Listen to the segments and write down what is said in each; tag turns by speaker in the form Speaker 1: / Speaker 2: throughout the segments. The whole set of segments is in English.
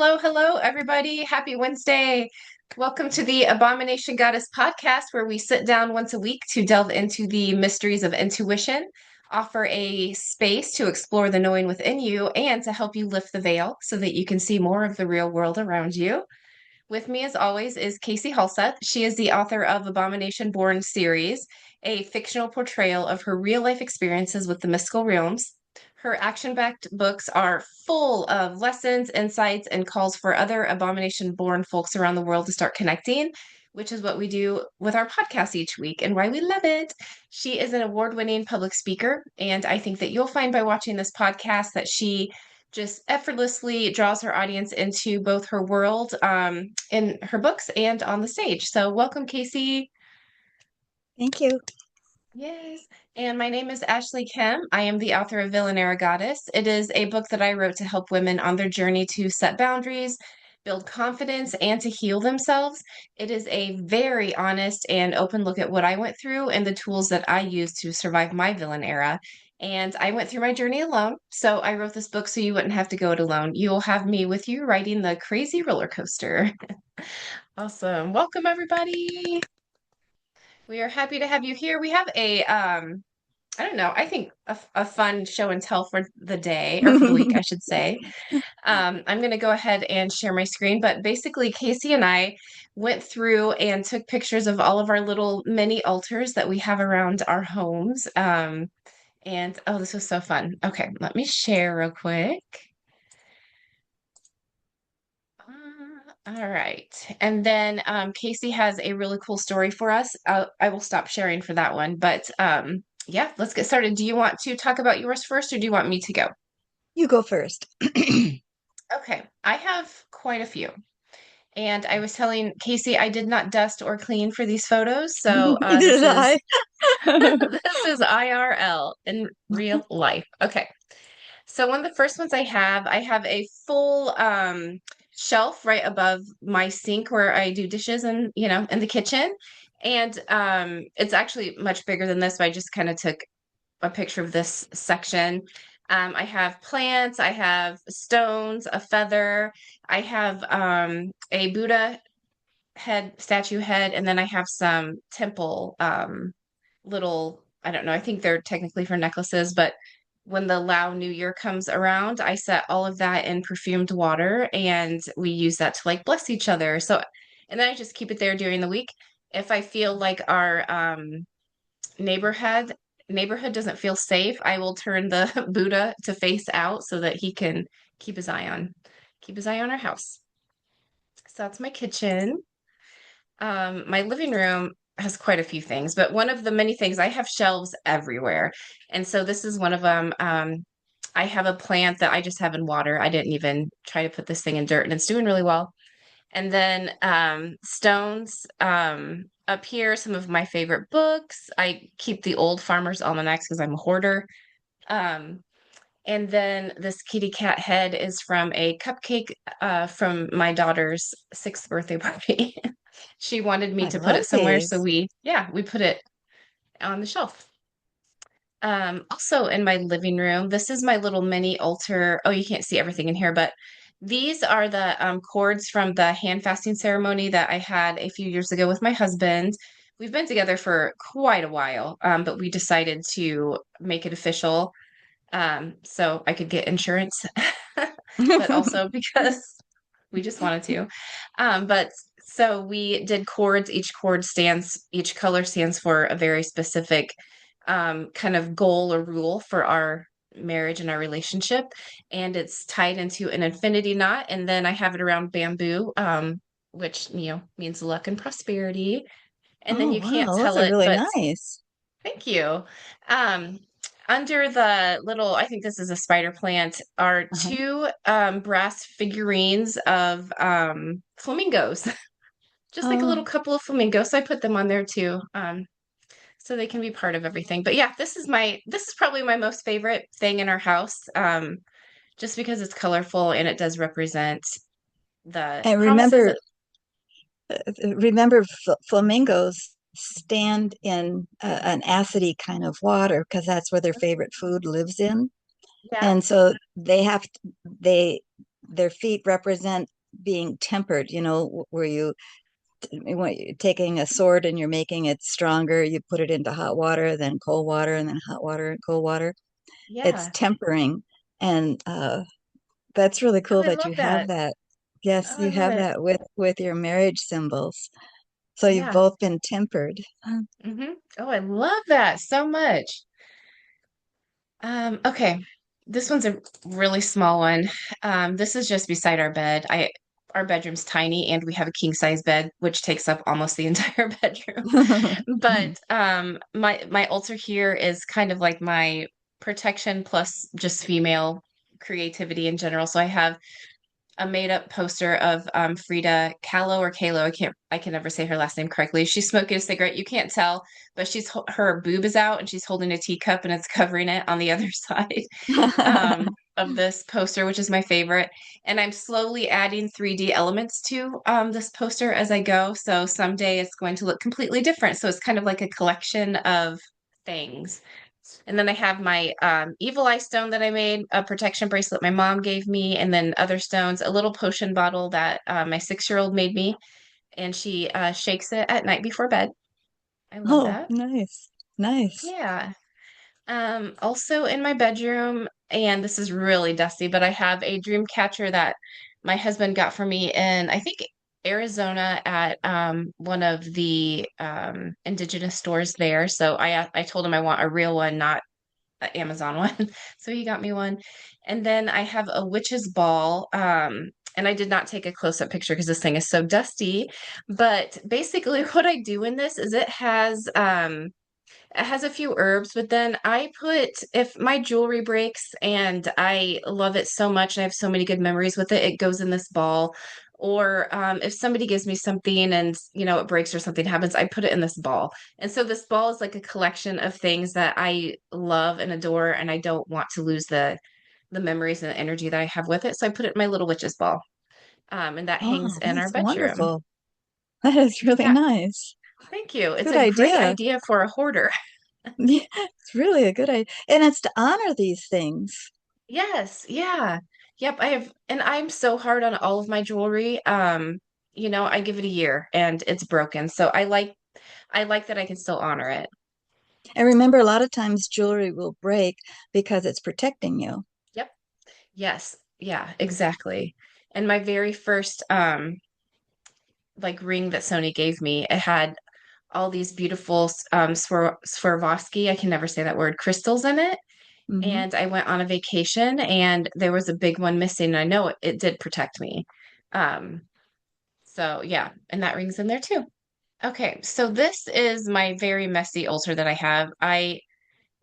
Speaker 1: Hello, hello, everybody. Happy Wednesday. Welcome to the Abomination Goddess podcast, where we sit down once a week to delve into the mysteries of intuition, offer a space to explore the knowing within you, and to help you lift the veil so that you can see more of the real world around you. With me, as always, is Casie Halseth. She is the author of Abomination Born series, a fictional portrayal of her real life experiences with the mystical realms. Her action backed books are full of lessons, insights, and calls for other Abomination Born folks around the world to start connecting, which is what we do with our podcast each week and why we love it. She is an award winning public speaker, and I think that you'll find by watching this podcast that she just effortlessly draws her audience into both her world in her books and on the stage. So, welcome, Casie.
Speaker 2: Thank you.
Speaker 1: Yes. And my name is Ashley Kim. I am the author of Villainera Goddess. It is a book that I wrote to help women on their journey to set boundaries, build confidence, and to heal themselves. It is a very honest and open look at what I went through and the tools that I used to survive my villain era. And I went through my journey alone. So I wrote this book so you wouldn't have to go it alone. You'll have me with you riding the crazy roller coaster. Awesome. Welcome, everybody. We are happy to have you here. We have I don't know, I think a fun show and tell for the day or for the week, I should say. I'm going to go ahead and share my screen, but basically, Casie and I went through and took pictures of all of our little mini altars that we have around our homes. And oh, this was so fun. Okay, let me share real quick. All right. And then Casie has a really cool story for us. I will stop sharing for that one. But yeah, let's get started. Do you want to talk about yours first, or do you want me to go?
Speaker 2: You go first.
Speaker 1: Okay, I have quite a few. And I was telling Casie I did not dust or clean for these photos. So
Speaker 2: Neither
Speaker 1: this
Speaker 2: did
Speaker 1: is
Speaker 2: I.
Speaker 1: this is IRL in real life. Okay. So one of the first ones I have a full shelf right above my sink where I do dishes and, in the kitchen. And it's actually much bigger than this, but I just kind of took a picture of this section. I have plants, I have stones, a feather, I have a Buddha statue head, and then I have some temple little, I don't know, I think they're technically for necklaces, but when the Lao New Year comes around, I set all of that in perfumed water and we use that to like bless each other. So, and then I just keep it there during the week. If I feel like our neighborhood neighborhood doesn't feel safe, I will turn the Buddha to face out so that he can keep his eye on our house. So that's my kitchen. My living room has quite a few things, but one of the many things I have shelves everywhere. And so this is one of them. I have a plant that I just have in water. I didn't even try to put this thing in dirt and it's doing really well. And then stones up here, some of my favorite books. I keep the old Farmer's Almanacs because I'm a hoarder. Um, and then this kitty cat head is from a cupcake from my daughter's sixth birthday party. She wanted me
Speaker 2: I
Speaker 1: to put
Speaker 2: love
Speaker 1: it somewhere, so
Speaker 2: these.
Speaker 1: we put it on the shelf. Also in my living room, this is my little mini altar. Oh, you can't see everything in here, but these are the cords from the hand fasting ceremony that I had a few years ago with my husband. We've been together for quite a while, but we decided to make it official so I could get insurance, but also because we just wanted to. But so we did chords. Each color stands for a very specific kind of goal or rule for our marriage and our relationship. And it's tied into an infinity knot. And then I have it around bamboo, which, means luck and prosperity. And then
Speaker 2: Oh,
Speaker 1: you can't
Speaker 2: wow. Those
Speaker 1: tell
Speaker 2: are
Speaker 1: it,
Speaker 2: really
Speaker 1: but
Speaker 2: nice.
Speaker 1: thank you. Um, Under the little, I think this is a spider plant, are
Speaker 2: Uh-huh.
Speaker 1: two brass figurines of flamingos, just like a little
Speaker 2: Oh,
Speaker 1: couple of flamingos. So I put them on there too, so they can be part of everything. But yeah, this is probably my most favorite thing in our house, just because it's colorful and it does represent the
Speaker 2: and
Speaker 1: promises.
Speaker 2: remember, flamingos stand in an acidy kind of water because that's where their favorite food lives in.
Speaker 1: Yeah.
Speaker 2: And so they their feet represent being tempered, where when you're taking a sword and you're making it stronger, you put it into hot water, then cold water, and then hot water and cold water. It's
Speaker 1: Yeah.
Speaker 2: tempering. And that's really
Speaker 1: Oh,
Speaker 2: cool
Speaker 1: I
Speaker 2: that
Speaker 1: love
Speaker 2: you have
Speaker 1: that.
Speaker 2: that. Yes,
Speaker 1: Oh, I
Speaker 2: you
Speaker 1: love
Speaker 2: have
Speaker 1: it.
Speaker 2: that with your marriage symbols. So you've
Speaker 1: Yeah.
Speaker 2: both been tempered.
Speaker 1: Oh, I love that so much. Okay. This one's a really small one. This is just beside our bed. Our bedroom's tiny and we have a king size bed, which takes up almost the entire bedroom. But my altar here is kind of like my protection plus just female creativity in general. So I have a made up poster of Frida Kahlo or Kahlo. I can never say her last name correctly. She's smoking a cigarette. You can't tell, but her boob is out and she's holding a teacup and it's covering it on the other side of this poster, which is my favorite. And I'm slowly adding 3D elements to this poster as I go. So someday it's going to look completely different. So it's kind of like a collection of things. And then I have my evil eye stone that I made, a protection bracelet my mom gave me, and then other stones, a little potion bottle that my 6-year-old made me, and she shakes it at night before bed. I love
Speaker 2: Oh,
Speaker 1: that.
Speaker 2: nice. Nice.
Speaker 1: Yeah. Also in my bedroom, and this is really dusty, but I have a dream catcher that my husband got for me in, I think, Arizona at one of the indigenous stores there. So I told him I want a real one, not Amazon one. So he got me one. And then I have a witch's ball. And I did not take a close-up picture because this thing is so dusty. But basically what I do in this is it has a few herbs, but then if my jewelry breaks and I love it so much and I have so many good memories with it, it goes in this ball. Or if somebody gives me something and it breaks or something happens, I put it in this ball. And so this ball is like a collection of things that I love and adore, and I don't want to lose the memories and the energy that I have with it. So I put it in my little witch's ball, and that hangs
Speaker 2: Oh,
Speaker 1: in our
Speaker 2: that's
Speaker 1: bedroom.
Speaker 2: wonderful. That is really
Speaker 1: Yeah,
Speaker 2: nice.
Speaker 1: thank you. It's
Speaker 2: Good
Speaker 1: a great
Speaker 2: idea.
Speaker 1: idea for a hoarder.
Speaker 2: Yeah, it's really a good idea. And it's to honor these things.
Speaker 1: Yes, yeah. Yep, and I'm so hard on all of my jewelry. I give it a year and it's broken. So I like that I can still honor it.
Speaker 2: And remember, a lot of times jewelry will break because it's protecting you.
Speaker 1: Yep. Yes. Yeah, exactly. And my very first like ring that Sony gave me, it had all these beautiful Swarovski, I can never say that word, crystals in it.
Speaker 2: Hmm.
Speaker 1: And I went on a vacation and there was a big one missing. And I know it did protect me. Um, So yeah, and that ring's in there too. Okay, so this is my very messy altar that I have. I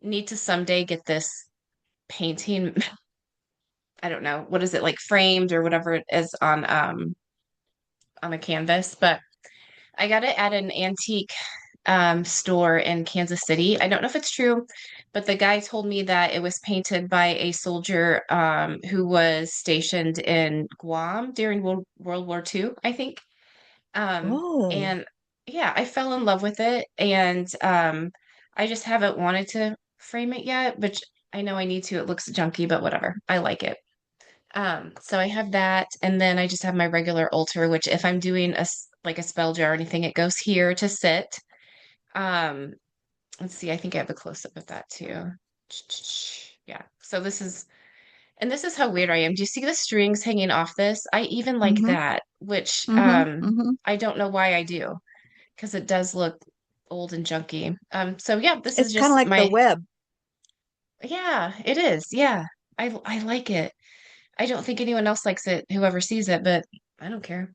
Speaker 1: need to someday get this painting, I don't know, what is it, like framed or whatever it is on a canvas, but I got it at an antique store in Kansas City. I don't know if it's true, but the guy told me that it was painted by a soldier who was stationed in Guam during World War II, I think.
Speaker 2: Oh,
Speaker 1: And yeah, I fell in love with it and I just haven't wanted to frame it yet, but I know I need to. It looks junky, but whatever. I like it. So I have that and then I just have my regular altar, which if I'm doing like a spell jar or anything, it goes here to sit. Um, let's see, I think I have a close up of that too. Yeah. And this is how weird I am. Do you see the strings hanging off this? I even like
Speaker 2: mm-hmm,
Speaker 1: that, which
Speaker 2: mm-hmm. Mm-hmm.
Speaker 1: I don't know why I do because it does look old and junky. So yeah, this is
Speaker 2: It's kind of
Speaker 1: just
Speaker 2: like the
Speaker 1: my
Speaker 2: web.
Speaker 1: yeah, it is. Yeah. I like it. I don't think anyone else likes it, whoever sees it, but I don't care.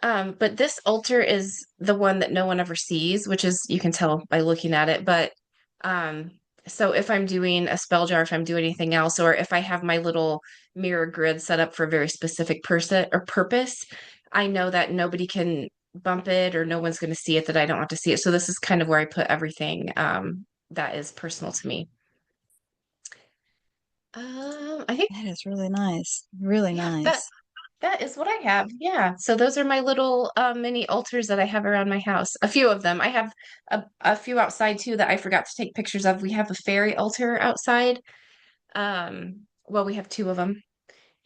Speaker 1: But this altar is the one that no one ever sees, which is you can tell by looking at it. But um, so if I'm doing a spell jar, if I'm doing anything else, or if I have my little mirror grid set up for a very specific person or purpose, I know that nobody can bump it or no one's going to see it that I don't want to see it. So this is kind of where I put everything that is personal to me. I think
Speaker 2: That is really nice. Really
Speaker 1: yeah, that
Speaker 2: nice.
Speaker 1: That is what I have. Yeah. So those are my little mini altars that I have around my house. A few of them. I have a few outside too that I forgot to take pictures of. We have a fairy altar outside. Well, we have two of them.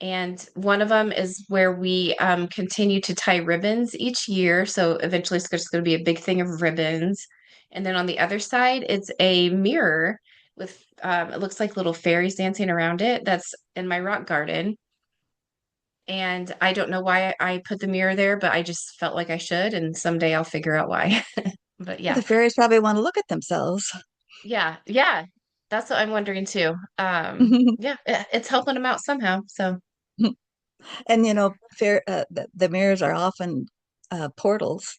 Speaker 1: And one of them is where we continue to tie ribbons each year. So eventually it's just going to be a big thing of ribbons. And then on the other side, it's a mirror with, it looks like little fairies dancing around it. That's in my rock garden. And I don't know why I put the mirror there, but I just felt like I should. And someday I'll figure out why. But
Speaker 2: Well,
Speaker 1: yeah,
Speaker 2: the fairies probably want to look at themselves.
Speaker 1: yeah. That's what I'm wondering too. Yeah, it's helping them out somehow. So
Speaker 2: And the mirrors are often portals.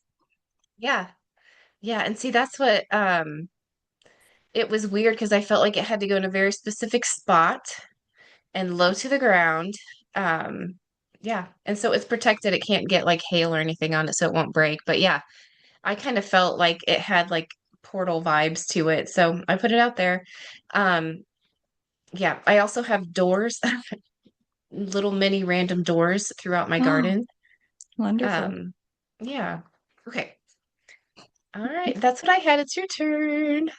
Speaker 1: yeah, yeah. And see, that's what it was weird because I felt like it had to go in a very specific spot and low to the ground. Um, yeah. And so it's protected. It can't get like hail or anything on it, so it won't break. But yeah, I kind of felt like it had like portal vibes to it. So I put it out there. Um, yeah, I also have doors, little mini random doors throughout my
Speaker 2: Oh,
Speaker 1: garden.
Speaker 2: wonderful.
Speaker 1: Um, yeah. Okay. All right. That's what I had. It's your turn.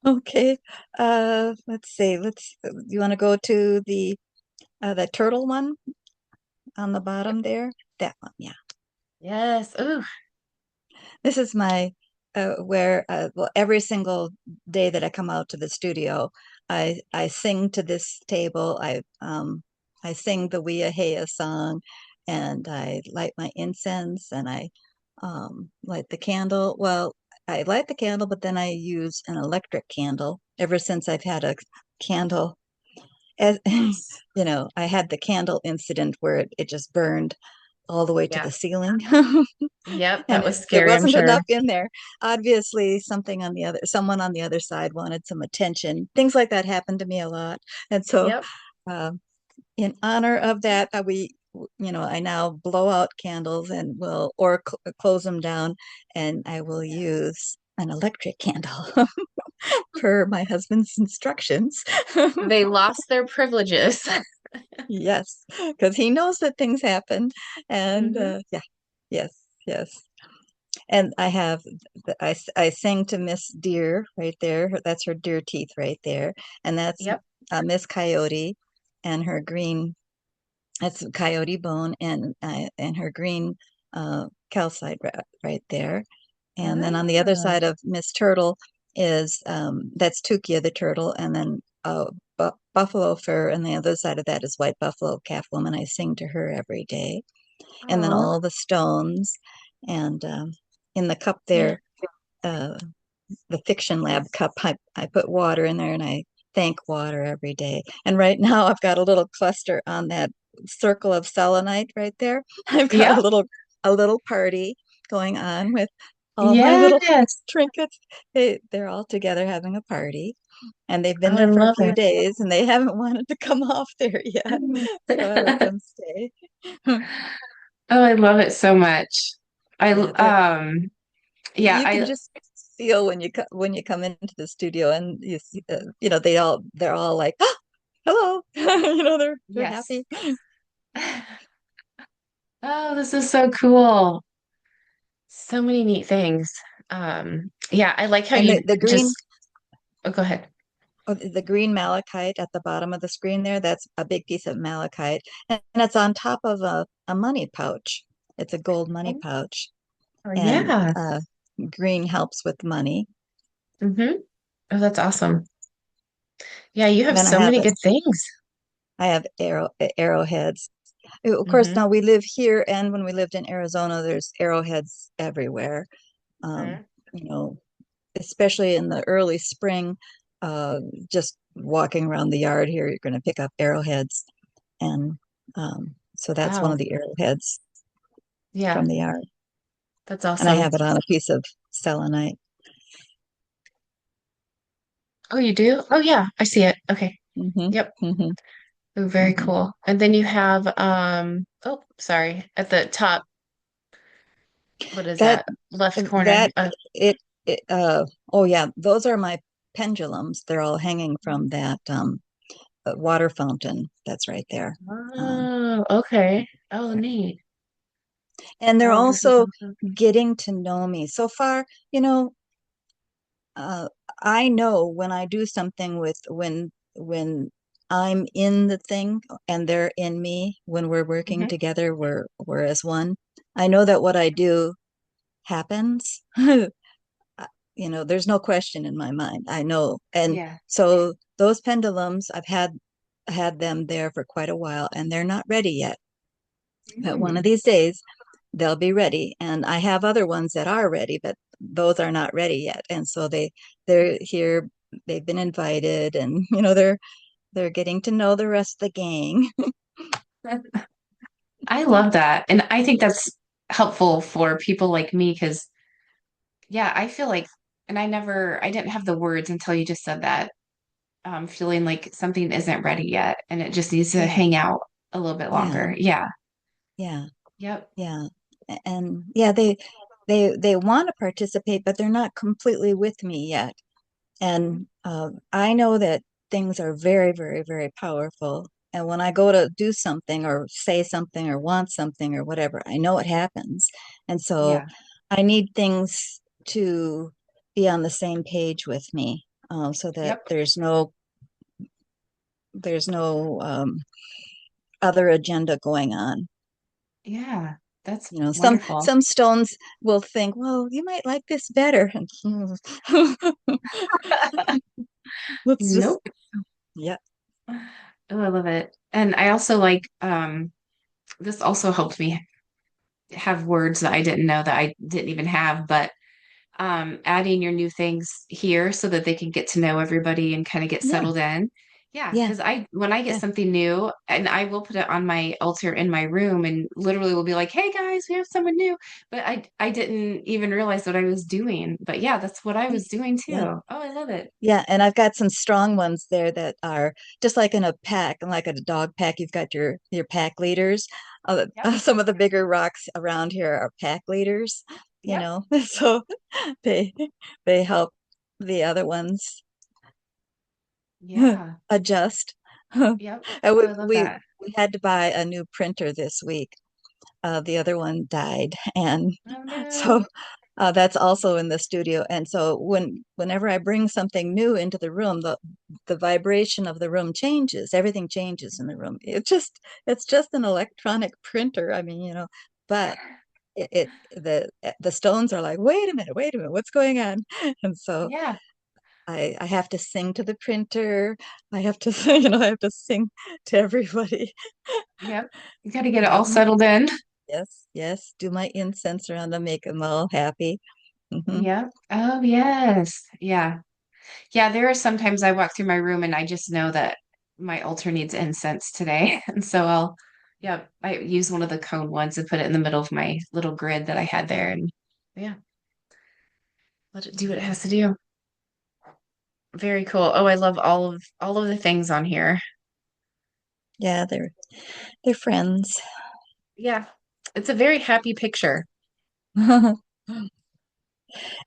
Speaker 2: Okay. Let's see. You want to go to the turtle one on the
Speaker 1: Yep.
Speaker 2: bottom there? That one, yeah.
Speaker 1: Yes. Ooh.
Speaker 2: This is my where well, every single day that I come out to the studio, I sing to this table. I sing the Wia Heya song, and I light my incense, and I light the candle. Well, I light the candle, but then I use an electric candle. Ever since I've had a candle, as
Speaker 1: Yes.
Speaker 2: I had the candle incident where it just burned all the way to
Speaker 1: Yeah.
Speaker 2: the ceiling.
Speaker 1: Yep.
Speaker 2: And
Speaker 1: That was
Speaker 2: there
Speaker 1: scary, I'm
Speaker 2: wasn't
Speaker 1: sure.
Speaker 2: enough in there. Obviously, someone on the other side wanted some attention. Things like that happened to me a lot. And so,
Speaker 1: Yep.
Speaker 2: uh, in honor of that, I now blow out candles and will, or close them down, and I will use an electric candle per my husband's instructions.
Speaker 1: They lost their privileges.
Speaker 2: Yes, because he knows that things happen. And
Speaker 1: Hmm.
Speaker 2: yeah, yes, yes. And I sang to Miss Deer right there. That's her deer teeth right there. And that's
Speaker 1: Yep.
Speaker 2: Miss Coyote and her green, that's Coyote Bone and her green calcite right there. And then on the other
Speaker 1: Ah,
Speaker 2: side of Miss Turtle is that's Tukia the turtle, and then buffalo fur, and the other side of that is white buffalo calf woman. I sing to her every day, and then
Speaker 1: oh,
Speaker 2: all the stones, and in the cup
Speaker 1: yeah.
Speaker 2: there, uh, the Fiction Lab cup, I put water in there, and I thank water every day. And right now, I've got a little cluster on that circle of selenite right there. I've got
Speaker 1: Yep.
Speaker 2: a little party going on with all my little
Speaker 1: Yes.
Speaker 2: trinkets. They're all together having a party, and they've been
Speaker 1: Oh, I
Speaker 2: there for a
Speaker 1: love
Speaker 2: few
Speaker 1: it.
Speaker 2: days, and they haven't wanted to come off there yet. So I let them stay.
Speaker 1: Oh, I love it so much. I
Speaker 2: Yeah, they're
Speaker 1: yeah,
Speaker 2: you can just feel when you come into the studio, and you see, they're all like, oh, hello. They're
Speaker 1: yes.
Speaker 2: happy.
Speaker 1: Oh, this is so cool. So many neat things. Yeah, I like how
Speaker 2: And
Speaker 1: you just, oh, go ahead.
Speaker 2: the green malachite at the bottom of the screen there, that's a big piece of malachite, and it's on top of a money pouch. It's a gold money
Speaker 1: Oh,
Speaker 2: pouch, and
Speaker 1: yeah.
Speaker 2: green helps with money.
Speaker 1: Hmm. Oh, that's awesome. Yeah, you
Speaker 2: And
Speaker 1: have
Speaker 2: then
Speaker 1: so many good things.
Speaker 2: I have arrowheads. Of course,
Speaker 1: Hmm.
Speaker 2: now we live here, and when we lived in Arizona, there's arrowheads everywhere. Um,
Speaker 1: Hmm.
Speaker 2: you know, especially in the early spring, uh, just walking around the yard here, you're going to pick up arrowheads. And so that's one of
Speaker 1: Wow.
Speaker 2: the arrowheads
Speaker 1: Yeah,
Speaker 2: from the yard.
Speaker 1: that's
Speaker 2: And I
Speaker 1: awesome.
Speaker 2: have it on a piece of selenite.
Speaker 1: Oh, you do? Oh, yeah, I see it. Okay.
Speaker 2: Hmm.
Speaker 1: Yep.
Speaker 2: Hmm.
Speaker 1: Oh, very
Speaker 2: Hmm.
Speaker 1: cool. And then you have, oh, sorry, at the top, what is
Speaker 2: That
Speaker 1: that? Left corner.
Speaker 2: that it oh yeah, those are my pendulums. They're all hanging from that water fountain that's right there. Um,
Speaker 1: Oh, okay. Oh, neat.
Speaker 2: and they're
Speaker 1: Oh, this is
Speaker 2: also
Speaker 1: awesome.
Speaker 2: getting to know me. So far, uh, I know when I do something with when I'm in the thing and they're in me. When we're working
Speaker 1: Hmm.
Speaker 2: together, we're as one. I know that what I do happens. There's no question in my mind. I know. And
Speaker 1: Yeah.
Speaker 2: so those pendulums, I've had them there for quite a while and they're not ready yet. But one of
Speaker 1: Mm.
Speaker 2: these days they'll be ready. And I have other ones that are ready, but those are not ready yet. And so they're here, they've been invited and they're getting to know the rest of the gang.
Speaker 1: I love that. And I think that's helpful for people like me because, yeah, I feel like, and I didn't have the words until you just said that, feeling like something isn't ready yet and it just needs to
Speaker 2: Yeah,
Speaker 1: hang out a little bit
Speaker 2: yeah,
Speaker 1: longer. Yeah.
Speaker 2: yeah,
Speaker 1: Yep.
Speaker 2: yeah. And yeah, they want to participate, but they're not completely with me yet.
Speaker 1: Mhm.
Speaker 2: And I know that things are very, very, very powerful. And when I go to do something or say something or want something or whatever, I know it happens. And so
Speaker 1: Yeah.
Speaker 2: I need things to be on the same page with me, so that
Speaker 1: Yep.
Speaker 2: there's no other agenda going on.
Speaker 1: Yeah. That's
Speaker 2: Some
Speaker 1: wonderful.
Speaker 2: some stones will think, well, you might like this better. Let's just,
Speaker 1: Nope.
Speaker 2: yeah,
Speaker 1: Oh, I love it. And I also like, this also helped me have words that I didn't know that I didn't even have, but adding your new things here so that they can get to know everybody and kind of get
Speaker 2: yeah,
Speaker 1: settled in. Yeah,
Speaker 2: yeah,
Speaker 1: because when I get
Speaker 2: yeah,
Speaker 1: something new, and I will put it on my altar in my room, and literally will be like, "Hey guys, we have someone new," but I didn't even realize what I was doing. But yeah, that's what I
Speaker 2: yeah,
Speaker 1: was doing too.
Speaker 2: yeah.
Speaker 1: Oh, I love it.
Speaker 2: Yeah, and I've got some strong ones there that are just like in a pack, like a dog pack. You've got your pack leaders.
Speaker 1: Yep.
Speaker 2: Some of the bigger rocks around here are pack leaders,
Speaker 1: Yep.
Speaker 2: so they they help the other ones
Speaker 1: Yeah.
Speaker 2: adjust.
Speaker 1: Yep.
Speaker 2: And
Speaker 1: Oh,
Speaker 2: we,
Speaker 1: I love
Speaker 2: we
Speaker 1: that.
Speaker 2: we had to buy a new printer this week. The other one died, and
Speaker 1: Oh no.
Speaker 2: so that's also in the studio. And so whenever I bring something new into the room, the vibration of the room changes. Everything changes in the room. It's just an electronic printer. I mean, but the stones are like, wait a minute, what's going on? And so
Speaker 1: Yeah.
Speaker 2: I have to sing to the printer. I have to, I have to sing to everybody.
Speaker 1: Yep. You got to get it all
Speaker 2: Mhm.
Speaker 1: settled in.
Speaker 2: Yes, yes. Do my incense around to make them all happy. Hmm.
Speaker 1: Yep. Oh, yes. Yeah. Yeah, there are sometimes I walk through my room and I just know that my altar needs incense today. And so yeah, I use one of the cone ones and put it in the middle of my little grid that I had there. And yeah, let it do what it has to do. Very cool. Oh, I love all of the things on here.
Speaker 2: Yeah, they're friends.
Speaker 1: Yeah, it's a very happy picture.
Speaker 2: And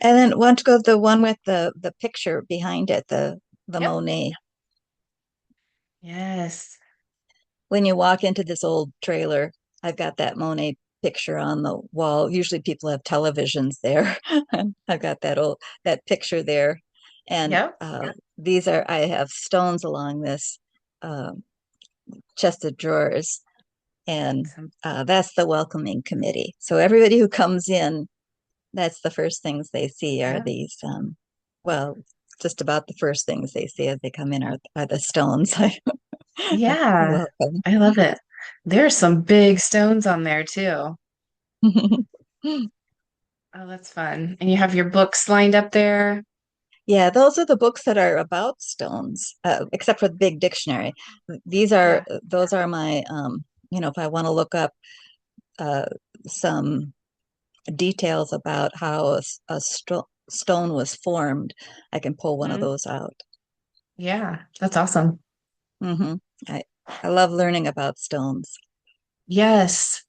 Speaker 2: then want to go the one with the picture behind it, the
Speaker 1: Yep.
Speaker 2: Monet.
Speaker 1: Yes.
Speaker 2: When you walk into this old trailer, I've got that Monet picture on the wall. Usually people have televisions there. And I've got that picture there. And
Speaker 1: Yep.
Speaker 2: I have stones along this uh, chest of drawers, and
Speaker 1: Awesome.
Speaker 2: that's the welcoming committee. So everybody who comes in, that's the first things they see are
Speaker 1: Yep.
Speaker 2: these, well, just about the first things they see as they come in are the stones.
Speaker 1: Yeah.
Speaker 2: Welcome.
Speaker 1: I love it. There's some big stones on there too. Oh, that's fun. And you have your books lined up there.
Speaker 2: Yeah, those are the books that are about stones, except for the big dictionary.
Speaker 1: Yeah.
Speaker 2: Those are my, if I want to look up uh, some details about how a stone was formed, I can pull one of
Speaker 1: Mhm.
Speaker 2: those out.
Speaker 1: Yeah, that's awesome.
Speaker 2: Hmm. I, I love learning about stones.
Speaker 1: Yes.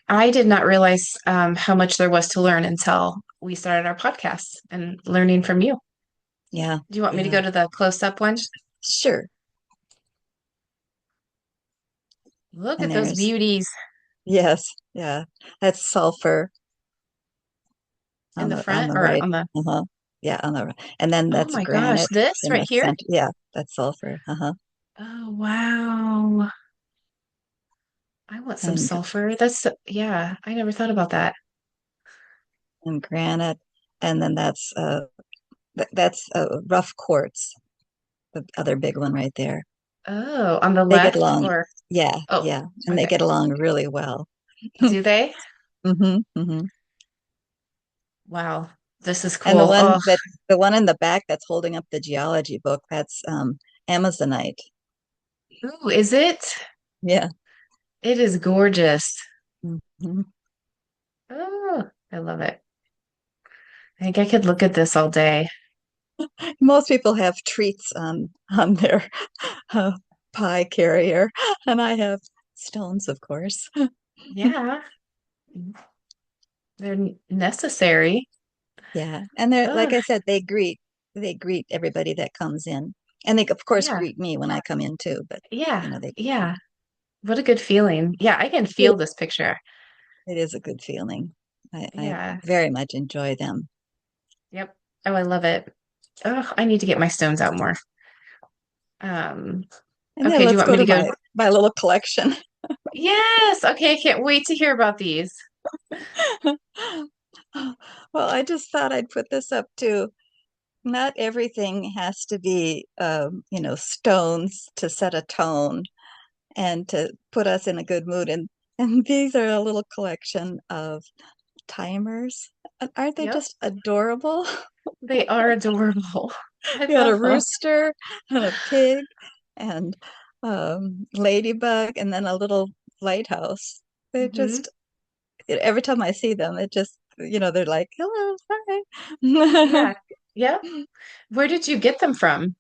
Speaker 1: I did not realize how much there was to learn until we started our podcast and learning from you.
Speaker 2: Yeah,
Speaker 1: Do you want me to
Speaker 2: yeah,
Speaker 1: go to the close-up one?
Speaker 2: sure.
Speaker 1: Look
Speaker 2: And
Speaker 1: at those
Speaker 2: there's,
Speaker 1: beauties
Speaker 2: yes, yeah, that's sulfur
Speaker 1: in the
Speaker 2: on
Speaker 1: front
Speaker 2: the
Speaker 1: or
Speaker 2: right.
Speaker 1: on the,
Speaker 2: Uh-huh. Yeah, on the right. And then
Speaker 1: oh
Speaker 2: that's
Speaker 1: my gosh,
Speaker 2: granite
Speaker 1: this
Speaker 2: in
Speaker 1: right
Speaker 2: the
Speaker 1: here?
Speaker 2: center. Yeah, that's sulfur. Uh-huh.
Speaker 1: Oh, wow. I want some
Speaker 2: and
Speaker 1: sulfur. Yeah, I never thought about that.
Speaker 2: granite, and then that's rough quartz, the other big one right there.
Speaker 1: Oh, on the
Speaker 2: They get
Speaker 1: left
Speaker 2: along,
Speaker 1: or
Speaker 2: yeah,
Speaker 1: oh,
Speaker 2: yeah, and they
Speaker 1: okay.
Speaker 2: get along really well.
Speaker 1: Do they?
Speaker 2: Hmm.
Speaker 1: Wow, this is
Speaker 2: And
Speaker 1: cool. Oh,
Speaker 2: the one in the back that's holding up the geology book, that's Amazonite.
Speaker 1: ooh, is it?
Speaker 2: Yeah.
Speaker 1: It is gorgeous.
Speaker 2: Mhm.
Speaker 1: Oh, I love it. I think I could look at this all day.
Speaker 2: Most people have treats on their uh, pie carrier, and I have stones, of course.
Speaker 1: Yeah, they're necessary.
Speaker 2: Yeah, and they're
Speaker 1: Oh,
Speaker 2: like I said, they greet everybody that comes in, and they of course
Speaker 1: yeah,
Speaker 2: greet me when I come in too. But
Speaker 1: yeah,
Speaker 2: you know, they
Speaker 1: yeah. What a good feeling. Yeah, I can
Speaker 2: it,
Speaker 1: feel this picture.
Speaker 2: it is a good feeling. I
Speaker 1: Yeah.
Speaker 2: very much enjoy them,
Speaker 1: Yep. Oh, I love it. Oh, I need to get my stones out more. Um,
Speaker 2: and then
Speaker 1: okay, do you
Speaker 2: let's
Speaker 1: want
Speaker 2: go
Speaker 1: me
Speaker 2: to
Speaker 1: to go?
Speaker 2: my little collection.
Speaker 1: Yes. Okay, I can't wait to hear about these.
Speaker 2: Well, I just thought I'd put this up too. Not everything has to be, stones to set a tone and to put us in a good mood. And these are a little collection of timers. Aren't they
Speaker 1: Yep.
Speaker 2: just adorable?
Speaker 1: They are adorable. I
Speaker 2: You got a
Speaker 1: love them.
Speaker 2: rooster and a pig and ladybug and then a little lighthouse. They're
Speaker 1: Hmm.
Speaker 2: just every time I see them, it just they're like, "Hello, hi."
Speaker 1: Yeah. Yep. Where did you get them from?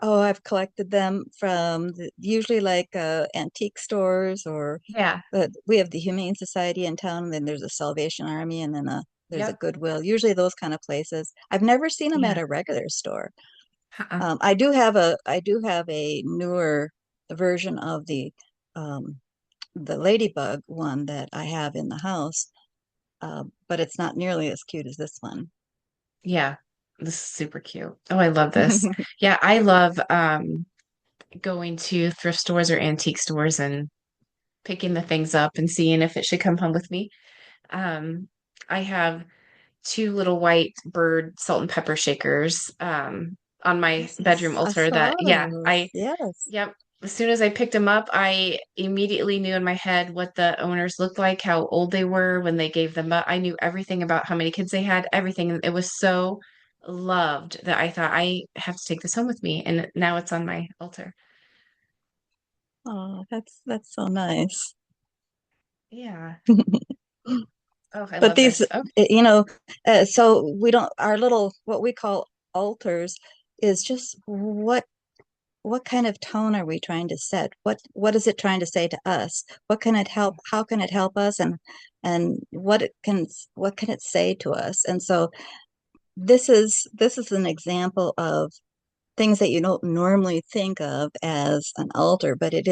Speaker 2: Oh, I've collected them from usually like antique stores or
Speaker 1: Yeah.
Speaker 2: we have the Humane Society in town, and then there's a Salvation Army, and then there's a
Speaker 1: Yep.
Speaker 2: Goodwill. Usually those kind of places. I've never seen them at
Speaker 1: Yeah.
Speaker 2: a regular store.
Speaker 1: Uh-uh.
Speaker 2: I do have a newer version of the ladybug one that I have in the house, but it's not nearly as cute as this one.
Speaker 1: Yeah. This is super cute. Oh, I love this. Yeah, I love going to thrift stores or antique stores and picking the things up and seeing if it should come home with me. Um, I have two little white bird salt and pepper shakers on my bedroom
Speaker 2: Yes, I
Speaker 1: altar
Speaker 2: saw
Speaker 1: that, yeah,
Speaker 2: those. Yes.
Speaker 1: yep. As soon as I picked them up, I immediately knew in my head what the owners looked like, how old they were when they gave them up. I knew everything about how many kids they had, everything. It was so loved that I thought I have to take this home with me. And now it's on my altar.
Speaker 2: Oh, that's so nice.
Speaker 1: Yeah. Oh, I
Speaker 2: But
Speaker 1: love
Speaker 2: these,
Speaker 1: this. Okay.
Speaker 2: so we don't, our little, what we call altars is just what kind of tone are we trying to set? What is it trying to say to us? What can it help? How can it help us? And what can it say to us? And so this is an example of things that you don't normally think of as an altar, but it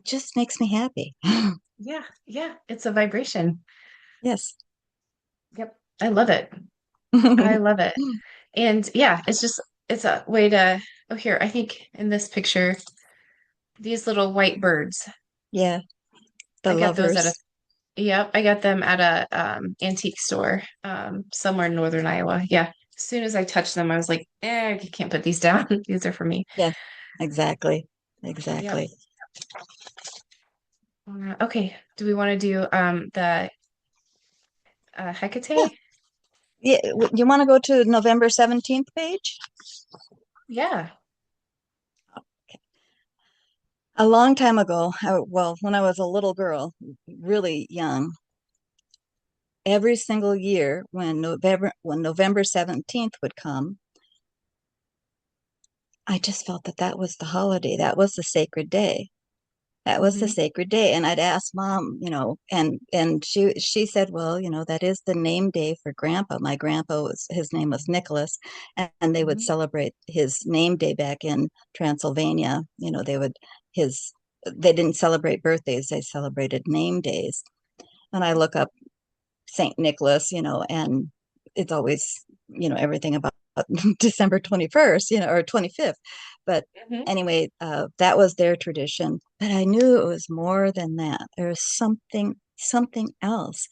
Speaker 2: just makes me happy.
Speaker 1: Yeah. Yeah. It's a vibration.
Speaker 2: Yes.
Speaker 1: Yep. I love it. I love it. And yeah, it's a way to, oh, here, I think in this picture, these little white birds,
Speaker 2: Yeah, the
Speaker 1: I got those at a,
Speaker 2: lovers.
Speaker 1: yep, I got them at a antique store somewhere in northern Iowa. Yeah. As soon as I touched them, I was like, I can't put these down. These are for me.
Speaker 2: Yeah, exactly.
Speaker 1: Yep.
Speaker 2: Exactly.
Speaker 1: Okay. Do we want to do the
Speaker 2: Yeah.
Speaker 1: Hecate?
Speaker 2: Yeah, you want to go to November 17th page?
Speaker 1: Yeah.
Speaker 2: A long time ago, well, when I was a little girl, really young, every single year when November 17th would come, I just felt that was the holiday. That was the sacred day. That was the
Speaker 1: Hmm.
Speaker 2: sacred day. And I'd ask mom, and she said, well, that is the name day for grandpa. My grandpa his name was Nicholas, and they would
Speaker 1: Hmm.
Speaker 2: celebrate his name day back in Transylvania. His they didn't celebrate birthdays, they celebrated name days. And I look up Saint Nicholas, and it's always, everything about December 21st, or 25th. But
Speaker 1: Mhm.
Speaker 2: anyway, that was their tradition. But I knew it was more than that. There was something else.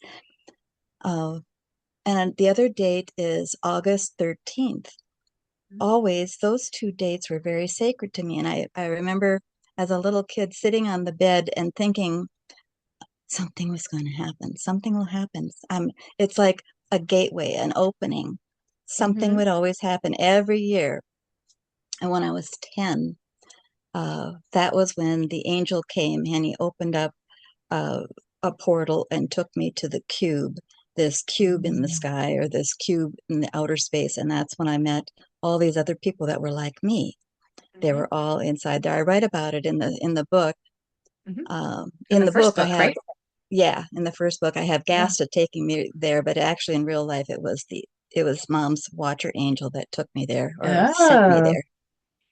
Speaker 2: Uh, and the other date is August 13th. Always, those two dates were very sacred to me. And I remember as a little kid sitting on the bed and thinking something was going to happen. Something will happen. It's like a gateway, an opening. Something
Speaker 1: Mhm.
Speaker 2: would always happen every year. And when I was 10, that was when the angel came and he opened up uh, a portal and took me to the cube, this cube in the
Speaker 1: Mhm.
Speaker 2: sky or this cube in the outer space. And that's when I met all these other people that were like me. They
Speaker 1: Mhm.
Speaker 2: were all inside there. I write about it in the book.
Speaker 1: Mhm. In
Speaker 2: In
Speaker 1: the
Speaker 2: the
Speaker 1: first
Speaker 2: book, I
Speaker 1: book,
Speaker 2: have
Speaker 1: right?
Speaker 2: yeah, in the first book, I have
Speaker 1: Yeah.
Speaker 2: Gasta taking me there, but actually in real life, it was Mom's watcher angel that took me there or sent me
Speaker 1: Oh.
Speaker 2: there.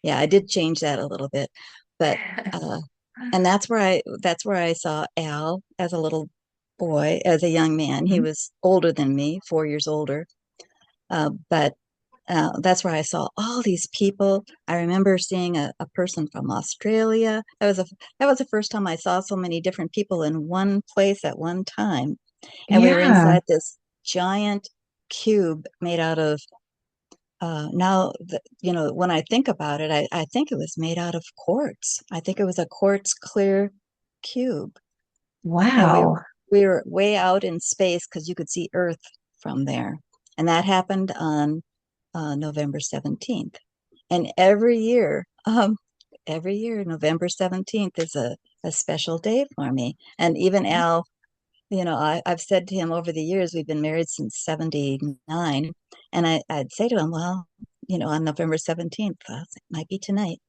Speaker 2: Yeah, I did change that a little bit, but uh, and that's where I saw Al as a little boy, as a young man. He
Speaker 1: Mhm.
Speaker 2: was older than me, 4 years older, but that's where I saw all these people. I remember seeing a person from Australia. That was the first time I saw so many different people in one place at one time. And we were
Speaker 1: Yeah.
Speaker 2: inside this giant cube made out of when I think about it, I think it was made out of quartz. I think it was a quartz clear cube. And
Speaker 1: Wow.
Speaker 2: we were way out in space because you could see Earth from there. And that happened on November 17th. And every year, November 17th is a special day for me. And even
Speaker 1: Mhm.
Speaker 2: Al, I've said to him over the years, we've been married since 79. And I'd say to him, well, on November 17th, it might be tonight.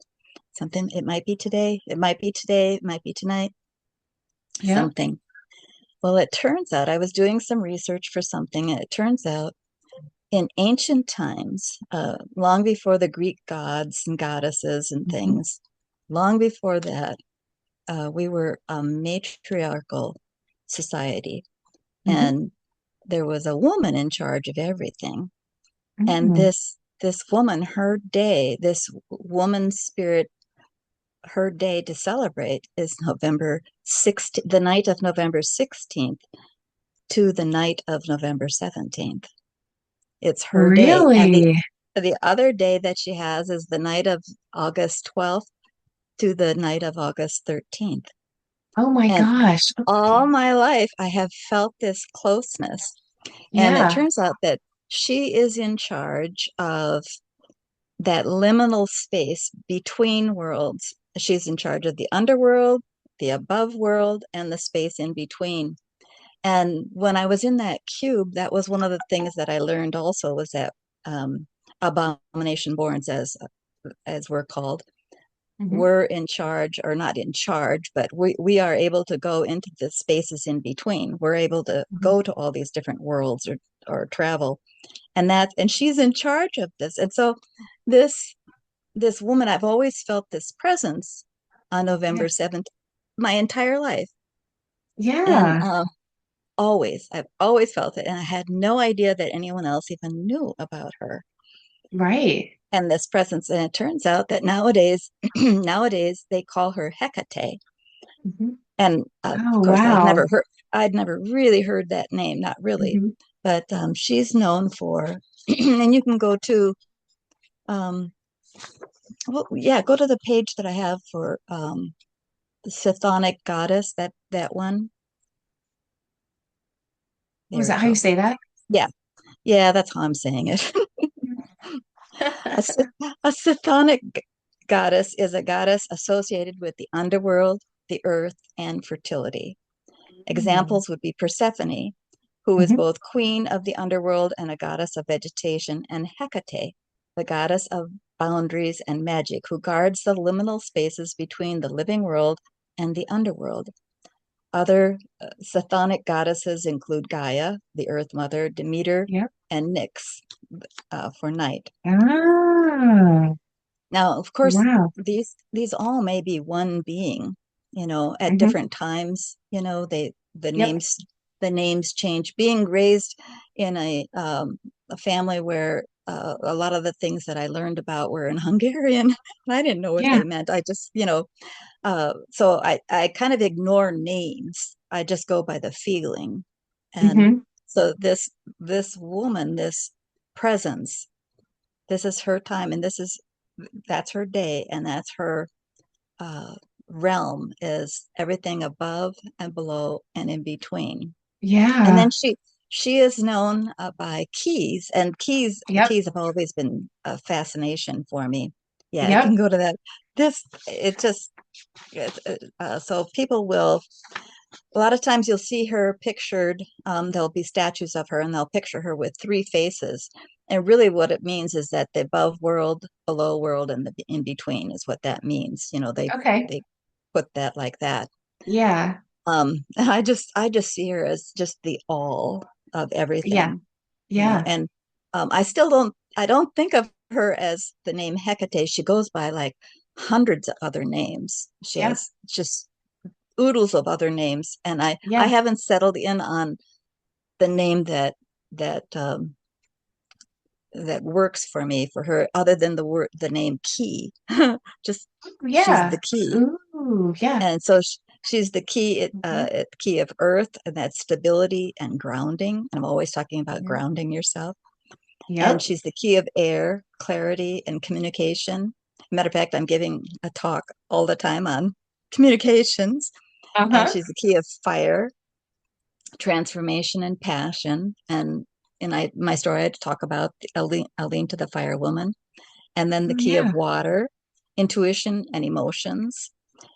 Speaker 2: It might be today. It might be today. It might be tonight.
Speaker 1: Yeah.
Speaker 2: Something. Well, it turns out I was doing some research for something, and it turns out in ancient times, long before the Greek gods and goddesses and
Speaker 1: Mhm.
Speaker 2: things, long before that, we were a matriarchal society,
Speaker 1: Mhm.
Speaker 2: and there was a woman in charge of everything. And
Speaker 1: Mhm.
Speaker 2: this woman, this woman spirit, her day to celebrate is November 16th, the night of November 16th to the night of November 17th. It's her day. And
Speaker 1: Really?
Speaker 2: the other day that she has is the night of August 12th to the night of August 13th.
Speaker 1: Oh my
Speaker 2: And
Speaker 1: gosh.
Speaker 2: all
Speaker 1: Okay.
Speaker 2: my life, I have felt this closeness. And it
Speaker 1: Yeah.
Speaker 2: turns out that she is in charge of that liminal space between worlds. She's in charge of the underworld, the above world, and the space in between. And when I was in that cube, that was one of the things that I learned also was that um, abomination borns, as we're called,
Speaker 1: Mhm.
Speaker 2: we're in charge, or not in charge, but we are able to go into the spaces in between. We're able to
Speaker 1: Mhm.
Speaker 2: go to all these different worlds or travel, and she's in charge of this. And so this this woman, I've always felt this presence on
Speaker 1: Yeah.
Speaker 2: November 7th my entire life. And
Speaker 1: Yeah.
Speaker 2: I've always felt it. And I had no idea that anyone else even knew about her
Speaker 1: Right.
Speaker 2: and this presence. And it turns out that nowadays, nowadays they call her Hecate.
Speaker 1: Mhm.
Speaker 2: And of
Speaker 1: Oh,
Speaker 2: course,
Speaker 1: wow.
Speaker 2: I'd never really heard that name, not really.
Speaker 1: Mhm.
Speaker 2: But she's known for, and you can go to, um, well, yeah, go to the page that I have for the Chthonic goddess, that one.
Speaker 1: Was
Speaker 2: There
Speaker 1: that
Speaker 2: it
Speaker 1: how you
Speaker 2: goes.
Speaker 1: say that?
Speaker 2: Yeah, yeah, that's how I'm saying it. A, a chthonic goddess is a goddess associated with the underworld, the earth, and fertility.
Speaker 1: Mm.
Speaker 2: Examples would be Persephone, who is
Speaker 1: Mhm.
Speaker 2: both queen of the underworld and a goddess of vegetation, and Hecate, the goddess of boundaries and magic, who guards the liminal spaces between the living world and the underworld. Other chthonic goddesses include Gaia, the earth mother, Demeter,
Speaker 1: Yep.
Speaker 2: and Nyx for night.
Speaker 1: Ah,
Speaker 2: Now, of course,
Speaker 1: wow.
Speaker 2: these all may be one being, at
Speaker 1: Mhm.
Speaker 2: different times,
Speaker 1: Yep.
Speaker 2: the names change. Being raised in a family where a lot of the things that I learned about were in Hungarian. I didn't know what
Speaker 1: Yeah.
Speaker 2: they meant. I just, so I kind of ignore names. I just go by the feeling. And
Speaker 1: Hmm.
Speaker 2: so this woman, this presence, this is her time, and that's her day, and that's her uh, realm is everything above and below and in between. And then
Speaker 1: Yeah.
Speaker 2: she is known by keys, and
Speaker 1: Yep.
Speaker 2: keys have always been a fascination for me. Yeah, I can
Speaker 1: Yep.
Speaker 2: go to that. This it just so people will a lot of times you'll see her pictured. There'll be statues of her, and they'll picture her with three faces. And really, what it means is that the above world, below world, and the in between is what that means.
Speaker 1: Okay.
Speaker 2: They put that like that.
Speaker 1: Yeah.
Speaker 2: And I just see her as just the all of
Speaker 1: Yeah.
Speaker 2: everything,
Speaker 1: Yeah.
Speaker 2: and I don't think of her as the name Hecate. She goes by like hundreds of other names. She
Speaker 1: Yeah.
Speaker 2: has just oodles of other names, and I
Speaker 1: Yeah.
Speaker 2: haven't settled in on the name that that works for me for her, other than the name Key. Just she's the
Speaker 1: Yeah.
Speaker 2: key,
Speaker 1: Ooh, yeah.
Speaker 2: and so she's the key,
Speaker 1: Hmm.
Speaker 2: key of earth, and that's stability and grounding. And I'm always talking about
Speaker 1: Yeah.
Speaker 2: grounding yourself. And
Speaker 1: Yep.
Speaker 2: she's the key of air, clarity, and communication. Matter of fact, I'm giving a talk all the time on communications. And
Speaker 1: Uh-huh.
Speaker 2: she's the key of fire, transformation, and passion. And my story, I had to talk about Aline to the fire woman, and then the
Speaker 1: Oh,
Speaker 2: key of
Speaker 1: yeah.
Speaker 2: water, intuition and emotions,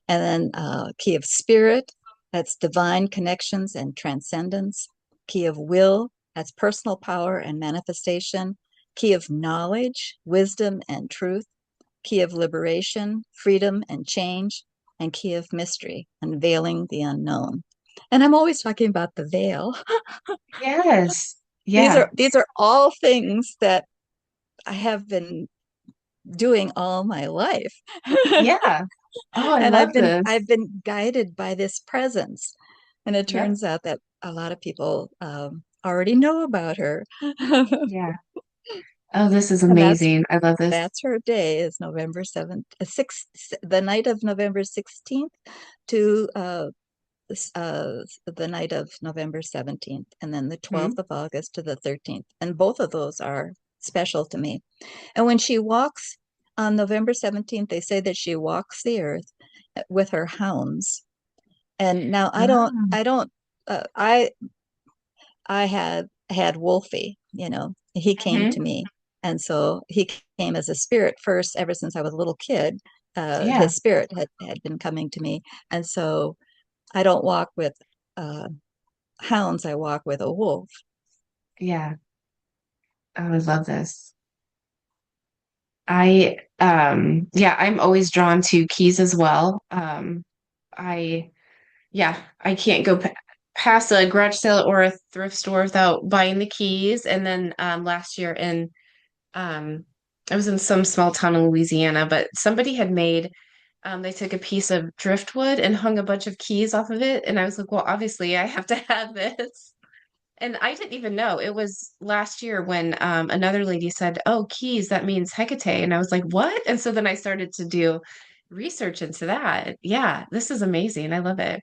Speaker 2: and then key of spirit, that's divine connections and transcendence. Key of will, that's personal power and manifestation. Key of knowledge, wisdom and truth. Key of liberation, freedom and change. And key of mystery, unveiling the unknown. And I'm always talking about the veil.
Speaker 1: Yes. Yeah.
Speaker 2: These are all things that I have been doing all my life.
Speaker 1: Yeah. Oh, I
Speaker 2: And
Speaker 1: love
Speaker 2: I've
Speaker 1: this.
Speaker 2: been guided by this presence. And it
Speaker 1: Yep.
Speaker 2: turns out that a lot of people already know about her. And
Speaker 1: Yeah. Oh, this is amazing. I love this.
Speaker 2: that's her day is November 7th, 6th, the night of November 16th to the night of November 17th, and then the
Speaker 1: Hmm.
Speaker 2: 12th of August to the 13th. And both of those are special to me. And when she walks on November 17th, they say that she walks the earth with her hounds. And now
Speaker 1: Oh.
Speaker 2: I had Wolfie, he came
Speaker 1: Hmm.
Speaker 2: to me. And so he came as a spirit first, ever since I was a little kid.
Speaker 1: Yeah.
Speaker 2: His spirit had been coming to me. And so I don't walk with uh, hounds, I walk with a wolf.
Speaker 1: Yeah. Oh, I love this. Yeah, I'm always drawn to keys as well. I Yeah, I can't go past a garage sale or a thrift store without buying the keys. And then last year um I was in some small town in Louisiana, but somebody had made they took a piece of driftwood and hung a bunch of keys off of it. And I was like, well, obviously I have to have this. And I didn't even know. It was last year when another lady said, "Oh, keys, that means Hecate." And I was like, "What?" And so then I started to do research into that. Yeah, this is amazing. I love it.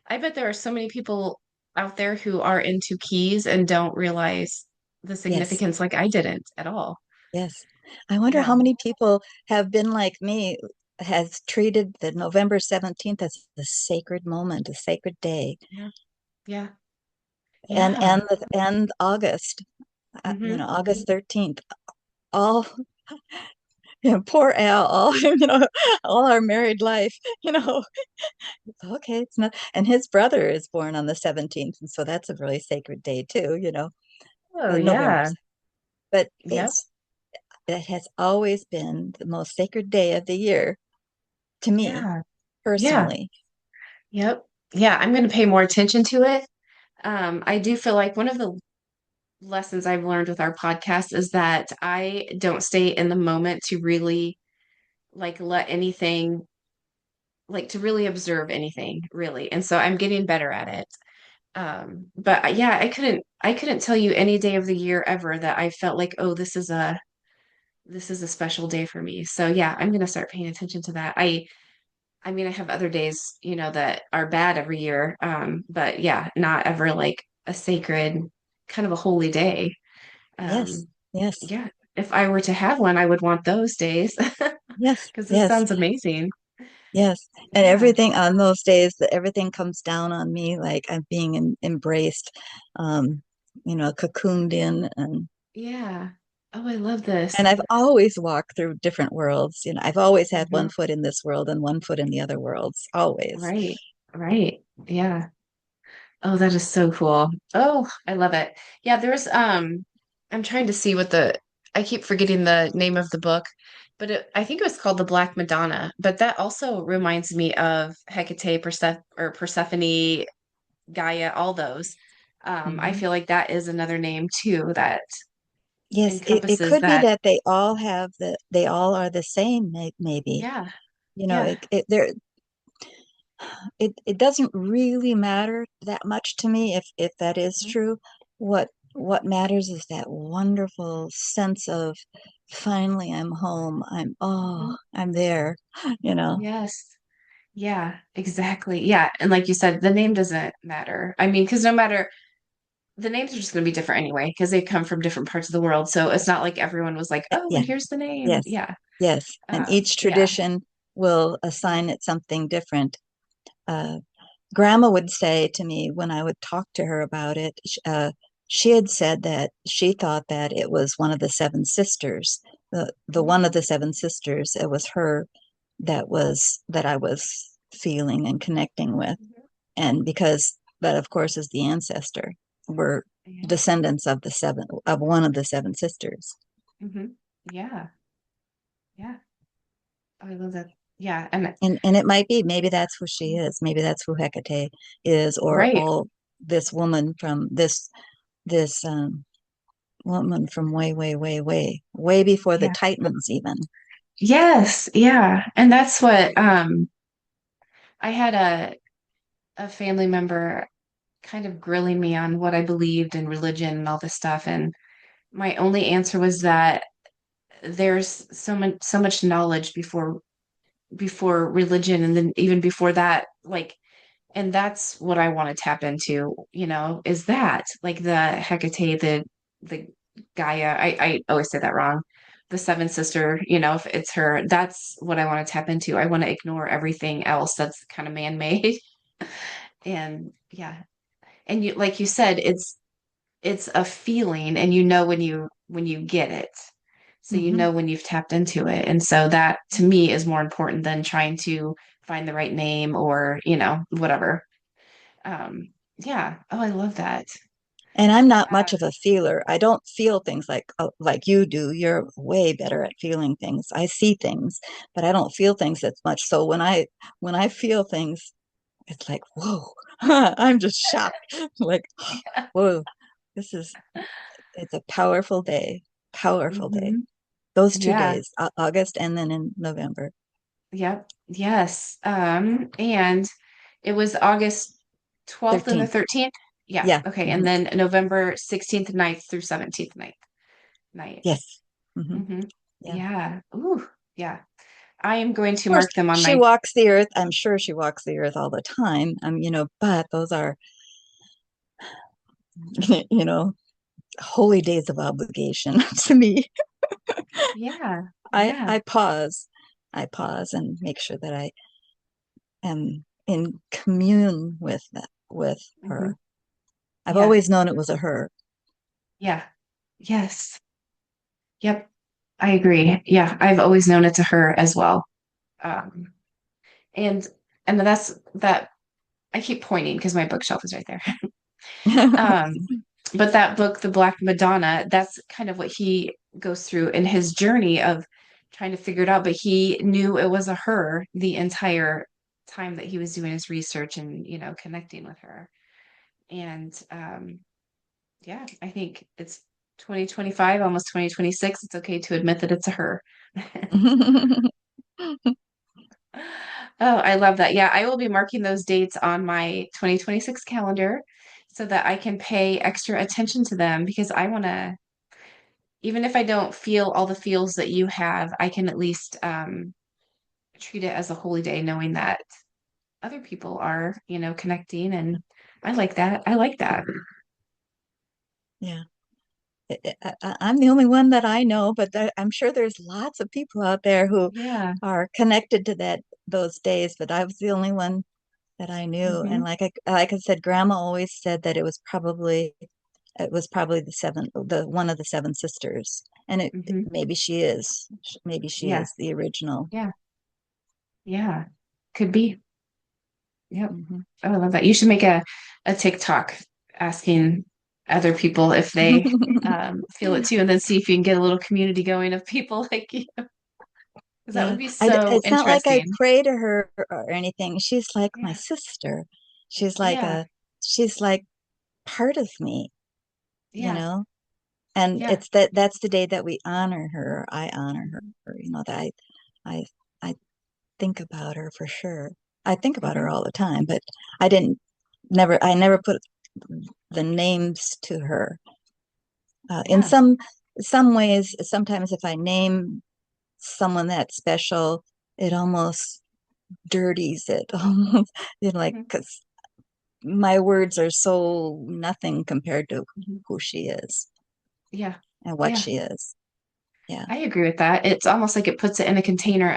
Speaker 1: I bet there are so many people out there who are into keys and don't realize the
Speaker 2: Yes,
Speaker 1: significance like I didn't at all.
Speaker 2: yes. I wonder
Speaker 1: Yeah.
Speaker 2: how many people have been like me, has treated the November 17th as a sacred moment, a sacred day.
Speaker 1: Yeah. Yeah.
Speaker 2: And
Speaker 1: Yeah.
Speaker 2: and August,
Speaker 1: Hmm.
Speaker 2: August 13th, all poor Al, all all our married life, okay, it's not, and his brother is born on the 17th, and so that's a really sacred day too,
Speaker 1: Oh,
Speaker 2: in November.
Speaker 1: yeah.
Speaker 2: But
Speaker 1: Yep.
Speaker 2: it has always been the most sacred day of the year to me
Speaker 1: Yeah. Yeah.
Speaker 2: personally.
Speaker 1: Yep. Yeah. I'm going to pay more attention to it. I do feel like one of the lessons I've learned with our podcast is that I don't stay in the moment to really like let anything like to really observe anything really. And so I'm getting better at it. But yeah, I couldn't tell you any day of the year ever that I felt like, oh, this is a special day for me. So yeah, I'm gonna start paying attention to that. I mean, I have other days, that are bad every year. But yeah, not ever like a sacred, kind of a holy day.
Speaker 2: Yes,
Speaker 1: Um,
Speaker 2: yes,
Speaker 1: yeah, if I were to have one, I would want those days
Speaker 2: yes,
Speaker 1: because this
Speaker 2: yes,
Speaker 1: sounds amazing.
Speaker 2: yes. And
Speaker 1: Yeah,
Speaker 2: everything on those days, that everything comes down on me like I'm being embraced, um, cocooned in,
Speaker 1: yeah. Oh, I love this.
Speaker 2: and I've always walked through different worlds. I've always had one
Speaker 1: Mhm.
Speaker 2: foot in this world and one foot in the other worlds, always.
Speaker 1: Right, right. Yeah. Oh, that is so cool. Oh, I love it. Yeah, I'm trying to see I keep forgetting the name of the book, but I think it was called The Black Madonna. But that also reminds me of Hecate, Persephone, Gaia, all those. I
Speaker 2: Mhm.
Speaker 1: feel like that is another name too that
Speaker 2: Yes, it
Speaker 1: encompasses
Speaker 2: could be
Speaker 1: that.
Speaker 2: that they all are the same, maybe.
Speaker 1: Yeah,
Speaker 2: You know,
Speaker 1: yeah.
Speaker 2: it doesn't really matter that much to me if that is
Speaker 1: Mhm,
Speaker 2: true. What matters is that wonderful sense of finally I'm home.
Speaker 1: mhm.
Speaker 2: I'm there, you know.
Speaker 1: Yes. Yeah, exactly. Yeah. And like you said, the name doesn't matter. I mean, because no matter the names are just going to be different anyway, because they come from different parts of the world. So it's not like everyone was like, oh,
Speaker 2: Yeah,
Speaker 1: and here's the name.
Speaker 2: yes,
Speaker 1: Yeah.
Speaker 2: yes. And each
Speaker 1: Yeah.
Speaker 2: tradition will assign it something different. Uh, Grandma would say to me when I would talk to her about it, she had said that she thought that it was one of the seven sisters. The one of
Speaker 1: Mhm,
Speaker 2: the seven sisters, it was her that I was feeling and connecting with.
Speaker 1: mhm.
Speaker 2: And because that, of course, is the ancestor, we're
Speaker 1: Yeah.
Speaker 2: descendants of one of the seven sisters.
Speaker 1: Hmm. Yeah. Yeah. Oh, I love that. Yeah. And
Speaker 2: And it might be, maybe that's who she is. Maybe that's who Hecate is, or
Speaker 1: right.
Speaker 2: all this woman from this woman from way, way, way, way, way before the
Speaker 1: Yeah.
Speaker 2: Titans even.
Speaker 1: Yes. Yeah. And that's what I had a family member kind of grilling me on what I believed in religion and all this stuff. And my only answer was that there's so much knowledge before religion, and then even before that, like, and that's what I want to tap into, is that like the Hecate, the Gaia. I always say that wrong. The seven sister, if it's her, that's what I want to tap into. I want to ignore everything else that's kind of man-made. And yeah, and you, like you said, it's a feeling, and when you get it, so
Speaker 2: Hmm.
Speaker 1: when you've tapped into it. And so that to me is more important than trying to find the right name or whatever. Yeah. Oh, I love that.
Speaker 2: And I'm not
Speaker 1: uh,
Speaker 2: much of a feeler. I don't feel things like you do. You're way better at feeling things. I see things, but I don't feel things as much. So when I feel things, it's like, whoa, I'm just shocked. Like, whoa, this is it's a powerful day. Powerful day.
Speaker 1: mhm.
Speaker 2: Those two
Speaker 1: Yeah.
Speaker 2: days, August and then in November.
Speaker 1: Yep. Yes. And it was August 12th and the
Speaker 2: 13th.
Speaker 1: 13th. Yeah.
Speaker 2: Yeah.
Speaker 1: Okay. And
Speaker 2: Hmm.
Speaker 1: then November 16th ninth through 17th night.
Speaker 2: Yes. Hmm.
Speaker 1: Mm-hmm.
Speaker 2: Yeah.
Speaker 1: Yeah. Ooh. Yeah. I am going
Speaker 2: Of
Speaker 1: to
Speaker 2: course,
Speaker 1: mark them on
Speaker 2: she
Speaker 1: my.
Speaker 2: walks the earth. I'm sure she walks the earth all the time. But those are, you know, holy days of obligation to me.
Speaker 1: Yeah.
Speaker 2: I
Speaker 1: Yeah.
Speaker 2: I pause. I pause and make sure that I am in commune with
Speaker 1: Hmm.
Speaker 2: her. I've
Speaker 1: Yeah.
Speaker 2: always known it was a her.
Speaker 1: Yeah. Yes. Yep. I agree. Yeah. I've always known it to her as well. Um, and and that's that. I keep pointing because my bookshelf is right there. Um, but that book, The Black Madonna, that's kind of what he goes through in his journey of trying to figure it out. But he knew it was a her the entire time that he was doing his research and, connecting with her. And yeah, I think it's 2025, almost 2026. It's okay to admit that it's a her. Oh, I love that. Yeah, I will be marking those dates on my 2026 calendar. so that I can pay extra attention to them because I want to, even if I don't feel all the feels that you have, I can at least treat it as a holy day, knowing that other people are, connecting. And I like that. I like that.
Speaker 2: Yeah. I'm the only one that I know, but I'm sure there's lots of people out there who
Speaker 1: Yeah.
Speaker 2: are connected to those days, but I was the only one that I knew. And
Speaker 1: Hmm.
Speaker 2: like I said, Grandma always said that it was probably the one of the seven sisters. And it
Speaker 1: Hmm.
Speaker 2: maybe she is. Maybe she
Speaker 1: Yeah.
Speaker 2: is the original.
Speaker 1: Yeah. Yeah. Could be. Yep.
Speaker 2: Hmm.
Speaker 1: Oh, I love that. You should make a TikTok asking other people if they feel it too, and then see if you can get a little community going of people like you, because that
Speaker 2: Yeah,
Speaker 1: would be so
Speaker 2: it's not like I
Speaker 1: interesting.
Speaker 2: pray to her or anything. She's like my
Speaker 1: Yeah.
Speaker 2: sister. She's like
Speaker 1: Yeah.
Speaker 2: a she's like part of me, you
Speaker 1: Yeah.
Speaker 2: know? And
Speaker 1: Yeah.
Speaker 2: that's the day that we honor her. I honor
Speaker 1: Mhm.
Speaker 2: her, that I I think about her for sure. I think about her
Speaker 1: Mhm.
Speaker 2: all the time, but I never put the names to her. In
Speaker 1: Yeah.
Speaker 2: some ways, sometimes if I name someone that special, it almost dirties it almost, like
Speaker 1: Mhm.
Speaker 2: because my words are so nothing compared to
Speaker 1: Mhm.
Speaker 2: who she is
Speaker 1: Yeah.
Speaker 2: and what
Speaker 1: Yeah.
Speaker 2: she is. Yeah.
Speaker 1: I agree with that. It's almost like it puts it in a container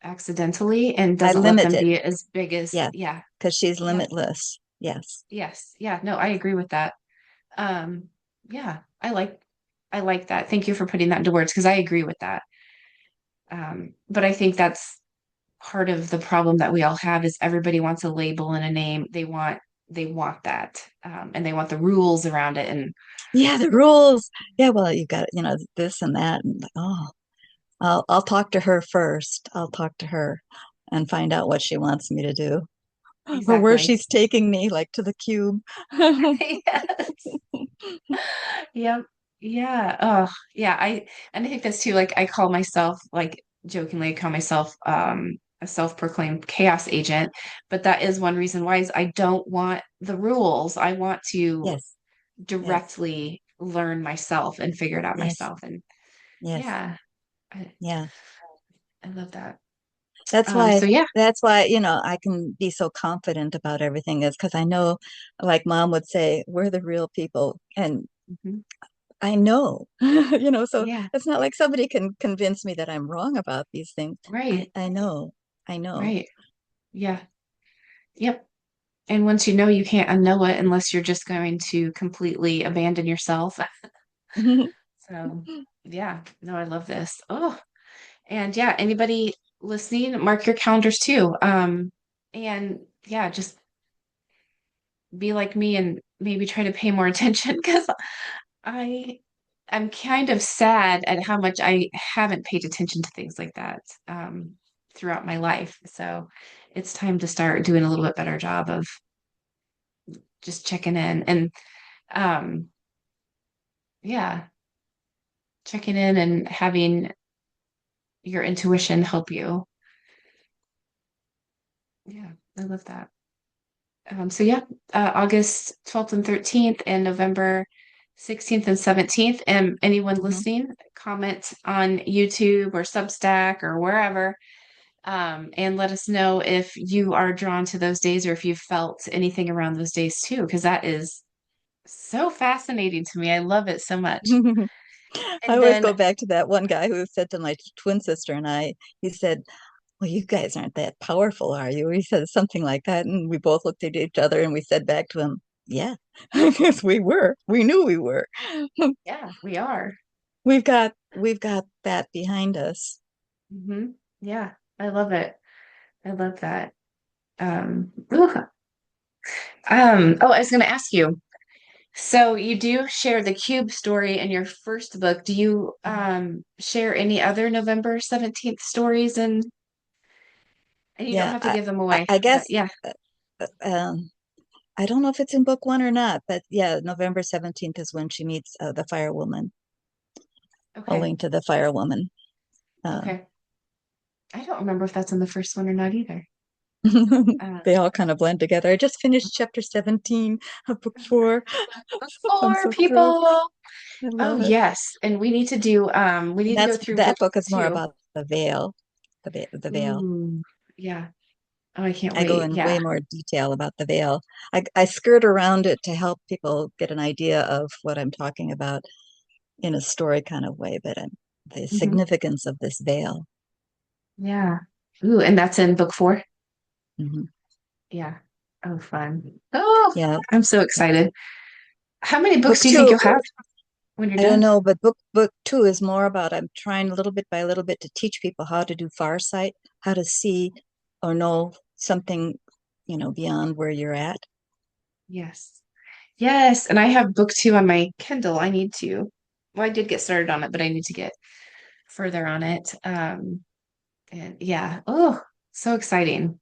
Speaker 1: accidentally and
Speaker 2: I
Speaker 1: doesn't let
Speaker 2: limit
Speaker 1: them
Speaker 2: it.
Speaker 1: be as big as,
Speaker 2: Yeah.
Speaker 1: yeah.
Speaker 2: Because she's
Speaker 1: Yep.
Speaker 2: limitless. Yes.
Speaker 1: Yes. Yeah. No, I agree with that. Um, yeah, I like that. Thank you for putting that into words because I agree with that. But I think that's part of the problem that we all have is everybody wants a label and a name. They want that. And they want the rules around it. And
Speaker 2: Yeah, the rules. Yeah, well, you got, this and that. And oh, I'll talk to her first. I'll talk to her and find out what she wants me to do or where
Speaker 1: exactly.
Speaker 2: she's taking me, like to the cube.
Speaker 1: Yes. Yep. Yeah. Oh, yeah. And I think that's too, like I call myself like jokingly, I call myself a self-proclaimed chaos agent, but that is one reason why is I don't want the rules. I want to
Speaker 2: Yes. Yes.
Speaker 1: directly learn myself and figure it out
Speaker 2: Yes.
Speaker 1: myself. And
Speaker 2: Yes.
Speaker 1: yeah, I,
Speaker 2: Yeah.
Speaker 1: I love that.
Speaker 2: That's why
Speaker 1: So yeah.
Speaker 2: that's why, I can be so confident about everything is because I know, like Mom would say, we're the real people. And
Speaker 1: Mhm.
Speaker 2: I know, so
Speaker 1: Yeah.
Speaker 2: it's not like somebody can convince me that I'm wrong about these things. I,
Speaker 1: Right.
Speaker 2: I know. I know.
Speaker 1: Right. Yeah. Yep. And once you know, you can't unknow it unless you're just going to completely abandon yourself. So, yeah, no, I love this. Oh, and yeah, anybody listening, mark your calendars too. And yeah, just be like me and maybe try to pay more attention because I I'm kind of sad at how much I haven't paid attention to things like that throughout my life. So it's time to start doing a little bit better job of just checking in and um, yeah, checking in and having your intuition help you. Yeah, I love that. So yeah, August 12th and 13th and November 16th and 17th. And anyone
Speaker 2: Mhm.
Speaker 1: listening, comment on YouTube or Substack or wherever, and let us know if you are drawn to those days or if you've felt anything around those days too, because that is so fascinating to me. I love it so much.
Speaker 2: I
Speaker 1: And
Speaker 2: always
Speaker 1: then,
Speaker 2: go back to that one guy who said to my twin sister and I, he said, well, you guys aren't that powerful, are you? He said something like that. And we both looked at each other and we said back to him, yeah, yes, we were. We knew we were.
Speaker 1: yeah, we are.
Speaker 2: We've got that behind us.
Speaker 1: Yeah, I love it. I love that. Ooh, oh, I was going to ask you. So you do share the cube story in your first book. Do you
Speaker 2: Mhm.
Speaker 1: share any other November 17th stories and you don't
Speaker 2: Yeah,
Speaker 1: have to give them
Speaker 2: I,
Speaker 1: away,
Speaker 2: I
Speaker 1: but
Speaker 2: guess
Speaker 1: yeah.
Speaker 2: I don't know if it's in book one or not, but yeah, November 17th is when she meets the firewoman,
Speaker 1: Okay.
Speaker 2: owing to the firewoman. Uh,
Speaker 1: Okay. I don't remember if that's in the first one or not either. Uh,
Speaker 2: They all kind of blend together. I just finished chapter 17 of book 4. I'm
Speaker 1: for
Speaker 2: so thrilled.
Speaker 1: people.
Speaker 2: I
Speaker 1: Oh
Speaker 2: love it.
Speaker 1: yes, and we
Speaker 2: And
Speaker 1: need to go
Speaker 2: that's
Speaker 1: through
Speaker 2: that
Speaker 1: book
Speaker 2: book is more
Speaker 1: two.
Speaker 2: about the veil, the veil.
Speaker 1: Ooh, yeah. Oh, I can't
Speaker 2: I go
Speaker 1: wait.
Speaker 2: in
Speaker 1: Yeah.
Speaker 2: way more detail about the veil. I skirt around it to help people get an idea of what I'm talking about in a story kind of way, but the
Speaker 1: Hmm.
Speaker 2: significance of this veil.
Speaker 1: Yeah. Ooh, and that's in book four.
Speaker 2: Hmm.
Speaker 1: Yeah. Oh, fun. Oh,
Speaker 2: Yeah.
Speaker 1: I'm so excited. How many books
Speaker 2: Book
Speaker 1: do you think
Speaker 2: two,
Speaker 1: you'll have when you're
Speaker 2: I don't
Speaker 1: done?
Speaker 2: know, but book two is more about I'm trying little bit by little bit to teach people how to do far sight, how to see or know something, beyond where you're at.
Speaker 1: Yes. Yes. And I have book two on my Kindle. I need to. Well, I did get started on it, but I need to get further on it. And yeah. Oh, so exciting.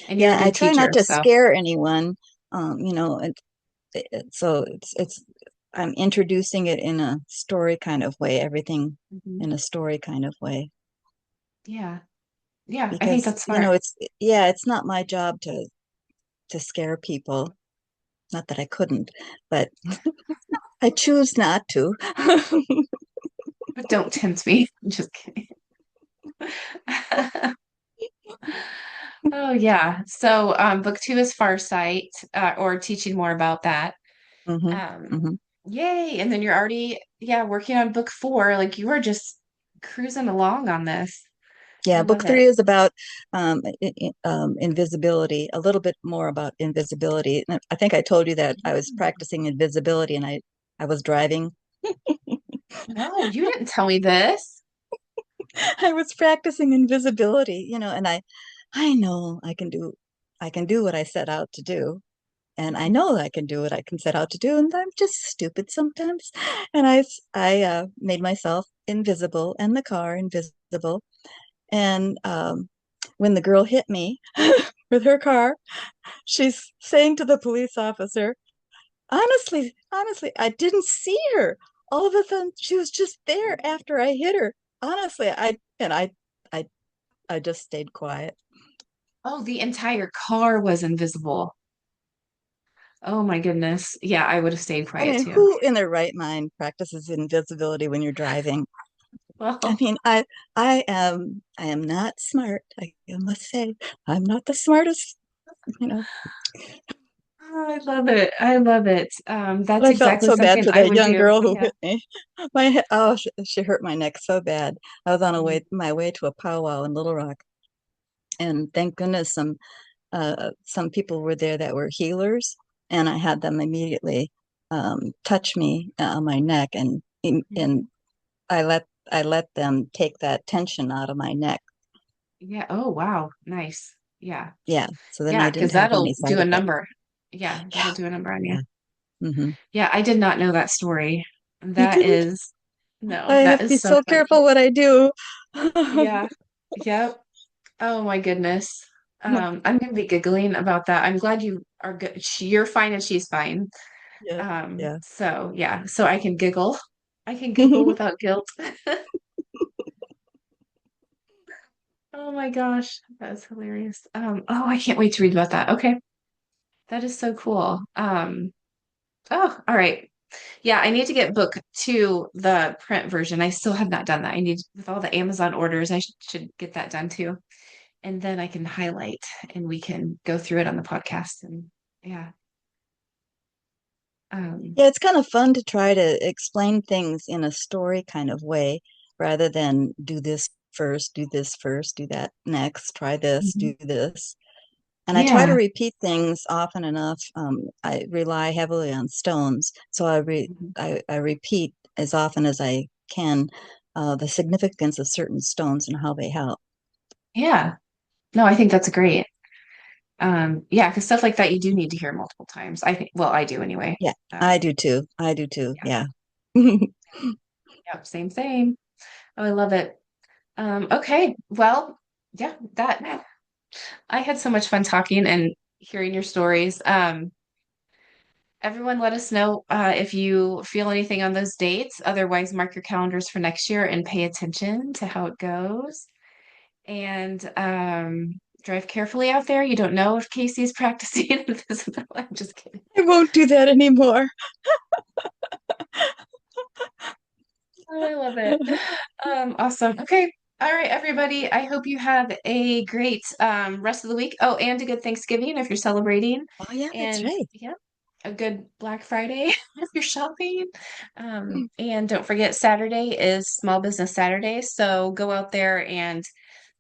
Speaker 1: And you're a
Speaker 2: Yeah, I
Speaker 1: good
Speaker 2: try not
Speaker 1: teacher,
Speaker 2: to
Speaker 1: so.
Speaker 2: scare anyone. And so it's I'm introducing it in a story kind of way, everything
Speaker 1: Mhm.
Speaker 2: in a story kind of way.
Speaker 1: Yeah. Yeah, I think
Speaker 2: Because,
Speaker 1: that's smart.
Speaker 2: it's not my job to scare people. Not that I couldn't, but I choose not to.
Speaker 1: But don't tempt me. I'm just kidding. Oh yeah. So book two is Farsight, or teaching more about that.
Speaker 2: Hmm.
Speaker 1: Um,
Speaker 2: Hmm.
Speaker 1: Yay. And then you're already, yeah, working on book four. Like you are just cruising along on this. I
Speaker 2: Yeah, book
Speaker 1: love
Speaker 2: three
Speaker 1: it.
Speaker 2: is about invisibility, a little bit more about invisibility. And I think I told you that I was practicing invisibility and I was driving.
Speaker 1: No, you didn't tell me this.
Speaker 2: I was practicing invisibility, and I know I can do what I set out to do. And I
Speaker 1: Mhm.
Speaker 2: know I can do what I can set out to do, and I'm just stupid sometimes. And I made myself invisible and the car invisible. And when the girl hit me with her car, she's saying to the police officer, honestly, honestly, I didn't see her. All of a sudden, she was just there after I hit her. Honestly, I, I just stayed quiet.
Speaker 1: Oh, the entire car was invisible. Oh my goodness. Yeah, I would have stayed
Speaker 2: I
Speaker 1: quiet
Speaker 2: mean,
Speaker 1: too.
Speaker 2: who in their right mind practices invisibility when you're driving? I
Speaker 1: Well,
Speaker 2: mean, I am not smart. I must say, I'm not the smartest, you know.
Speaker 1: oh, I love it. I love it.
Speaker 2: But
Speaker 1: That's
Speaker 2: I felt
Speaker 1: exactly
Speaker 2: so bad
Speaker 1: something
Speaker 2: for
Speaker 1: I
Speaker 2: that
Speaker 1: would
Speaker 2: young
Speaker 1: do.
Speaker 2: girl who
Speaker 1: Yeah.
Speaker 2: hit me. She hurt my neck so bad. I was on
Speaker 1: Mhm.
Speaker 2: my way to a powwow in Little Rock, and thank goodness some people were there that were healers, and I had them immediately touch me on my neck, and I let them take that tension out of my neck.
Speaker 1: Yeah. Oh, wow. Nice. Yeah.
Speaker 2: Yeah, so then I
Speaker 1: Yeah,
Speaker 2: didn't
Speaker 1: because
Speaker 2: have
Speaker 1: that'll
Speaker 2: any side
Speaker 1: do a
Speaker 2: effects.
Speaker 1: number. Yeah, that'll
Speaker 2: Yeah,
Speaker 1: do a number on you.
Speaker 2: yeah. Hmm.
Speaker 1: Yeah, I did not know that story.
Speaker 2: You
Speaker 1: That
Speaker 2: didn't?
Speaker 1: is, no,
Speaker 2: I
Speaker 1: that
Speaker 2: have to be
Speaker 1: is so
Speaker 2: so
Speaker 1: funny.
Speaker 2: careful what I do.
Speaker 1: Yeah. Yep. Oh my goodness. I'm gonna be giggling about that. I'm glad you are good. You're fine and she's fine.
Speaker 2: Yeah, yeah.
Speaker 1: So yeah, so I can giggle. I can giggle without guilt. Oh my gosh, that's hilarious. Oh, I can't wait to read about that. Okay, that is so cool. Oh, all right. Yeah, I need to get book two, the print version. I still have not done that. I need, with all the Amazon orders, I should get that done too. And then I can highlight and we can go through it on the podcast. And yeah. Um,
Speaker 2: Yeah, it's kind of fun to try to explain things in a story kind of way rather than do this first, do this first, do that next, try this,
Speaker 1: mhm.
Speaker 2: do this. And I try to
Speaker 1: Yeah.
Speaker 2: repeat things often enough. I rely heavily on stones, so
Speaker 1: Mhm.
Speaker 2: I repeat as often as I can the significance of certain stones and how they help.
Speaker 1: Yeah. No, I think that's great. Yeah, because stuff like that you do need to hear multiple times. I think, well, I do anyway.
Speaker 2: Yeah, I
Speaker 1: Um,
Speaker 2: do too. I do too.
Speaker 1: yeah.
Speaker 2: Yeah.
Speaker 1: Yep, same, same. Oh, I love it. Okay. Well, yeah, that I had so much fun talking and hearing your stories. Everyone let us know if you feel anything on those dates. Otherwise, mark your calendars for next year and pay attention to how it goes. And drive carefully out there. You don't know if Casey's practicing invisible. I'm just kidding.
Speaker 2: I won't do that anymore.
Speaker 1: Oh, I love it. Awesome. Okay. All right, everybody. I hope you have a great rest of the week. Oh, and a good Thanksgiving if you're celebrating.
Speaker 2: Oh yeah, that's
Speaker 1: And
Speaker 2: right.
Speaker 1: yeah, a good Black Friday if you're shopping. And don't forget, Saturday is Small Business Saturday. So go out there and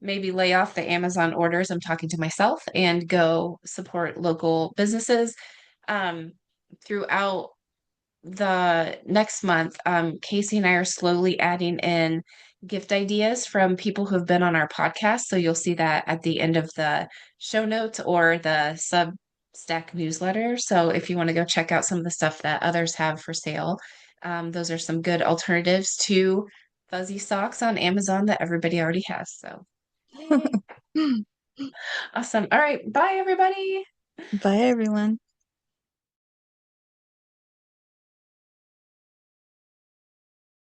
Speaker 1: maybe lay off the Amazon orders. I'm talking to myself and go support local businesses. Um, Throughout the next month, Casey and I are slowly adding in gift ideas from people who have been on our podcast. So you'll see that at the end of the show notes or the Substack newsletter. So if you want to go check out some of the stuff that others have for sale, those are some good alternatives to fuzzy socks on Amazon that everybody already has. So, yay. Awesome. All right. Bye, everybody.
Speaker 2: Bye, everyone.